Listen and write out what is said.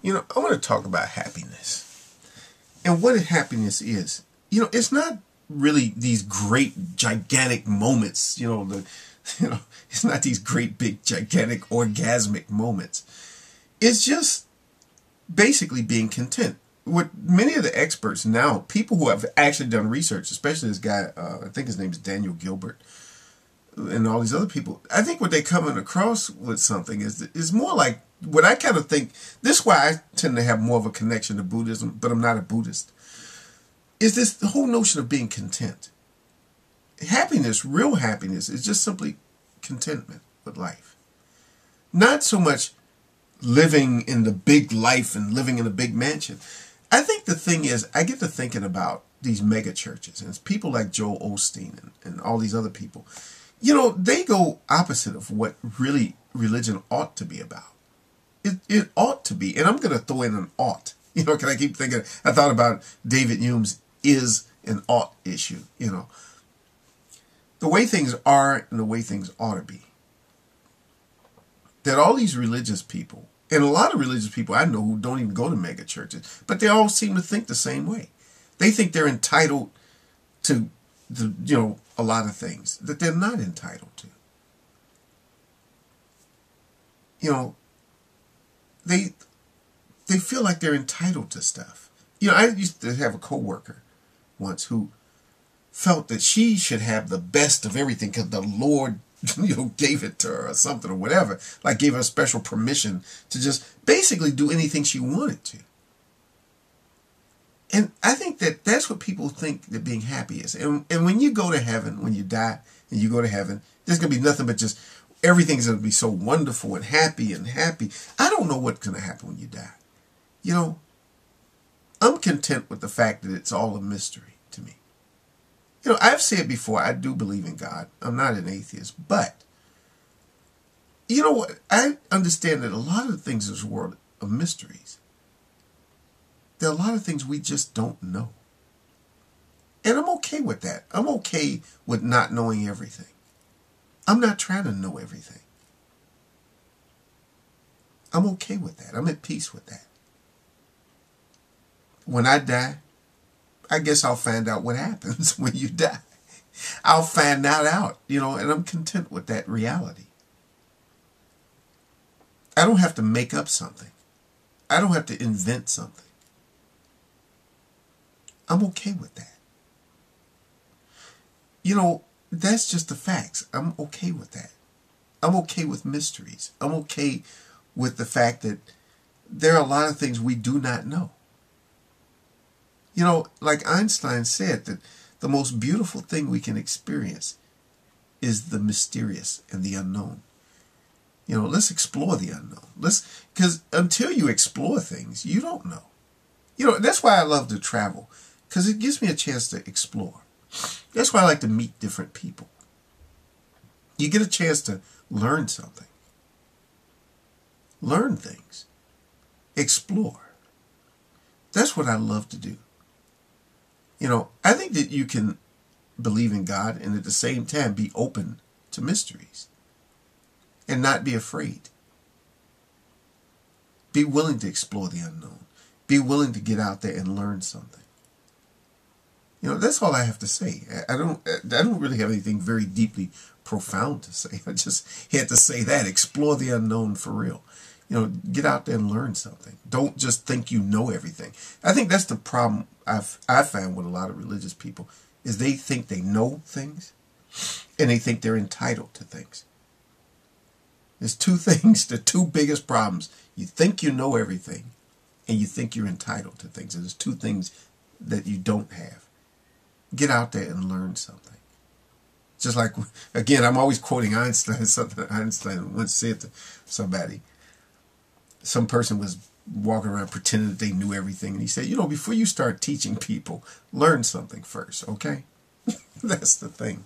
I want to talk about happiness and what happiness is. It's not really these great gigantic moments. It's not these great big gigantic orgasmic moments. It's just basically being content. What many of the experts now, people who have actually done research, especially this guy, I think his name is Daniel Gilbert, and all these other people, I think what they're coming across with something is more like what I kind of think. This is why I tend to have more of a connection to Buddhism, but I'm not a Buddhist. Is this the whole notion of being content? Happiness, real happiness, is just simply contentment with life. Not so much living in the big life and living in a big mansion. I think the thing is, I get to thinking about these mega churches, and it's people like Joel Osteen and all these other people. They go opposite of what really religion ought to be about. It ought to be, and I'm going to throw in an ought. Can I keep thinking? I thought about David Hume's is an ought issue. The way things are and the way things ought to be. That all these religious people, and a lot of religious people I know who don't even go to mega churches, but they all seem to think the same way. They think they're entitled to a lot of things that they're not entitled to. They feel like they're entitled to stuff. I used to have a coworker once who felt that she should have the best of everything because the Lord, gave it to her or something or whatever. Like gave her special permission to just basically do anything she wanted to. And I think that that's what people think that being happy is. And when you go to heaven, when you die and you go to heaven, there's going to be nothing but just everything's going to be so wonderful and happy and happy. I don't know what's going to happen when you die. I'm content with the fact that it's all a mystery to me. I've said before, I do believe in God. I'm not an atheist. But, you know what? I understand that a lot of the things in this world are mysteries. There are a lot of things we just don't know. And I'm okay with that. I'm okay with not knowing everything. I'm not trying to know everything. I'm okay with that. I'm at peace with that. When I die, I guess I'll find out what happens when you die. I'll find that out, and I'm content with that reality. I don't have to make up something. I don't have to invent something. I'm okay with that. That's just the facts. I'm okay with that. I'm okay with mysteries. I'm okay with the fact that there are a lot of things we do not know. Like Einstein said, that the most beautiful thing we can experience is the mysterious and the unknown. Let's explore the unknown. Because until you explore things, you don't know. That's why I love to travel, because it gives me a chance to explore. That's why I like to meet different people. You get a chance to learn something. Learn things. Explore. That's what I love to do. I think that you can believe in God and at the same time be open to mysteries and not be afraid. Be willing to explore the unknown. Be willing to get out there and learn something. That's all I have to say. I don't really have anything very deeply profound to say. I just had to say that. Explore the unknown for real. Get out there and learn something. Don't just think you know everything. I think that's the problem I found with a lot of religious people, is they think they know things and they think they're entitled to things. There's two things, the two biggest problems. You think you know everything and you think you're entitled to things. And there's two things that you don't have. Get out there and learn something. Just like, again, I'm always quoting Einstein, something Einstein once said to somebody. Some person was walking around pretending that they knew everything. And he said, before you start teaching people, learn something first, okay? That's the thing.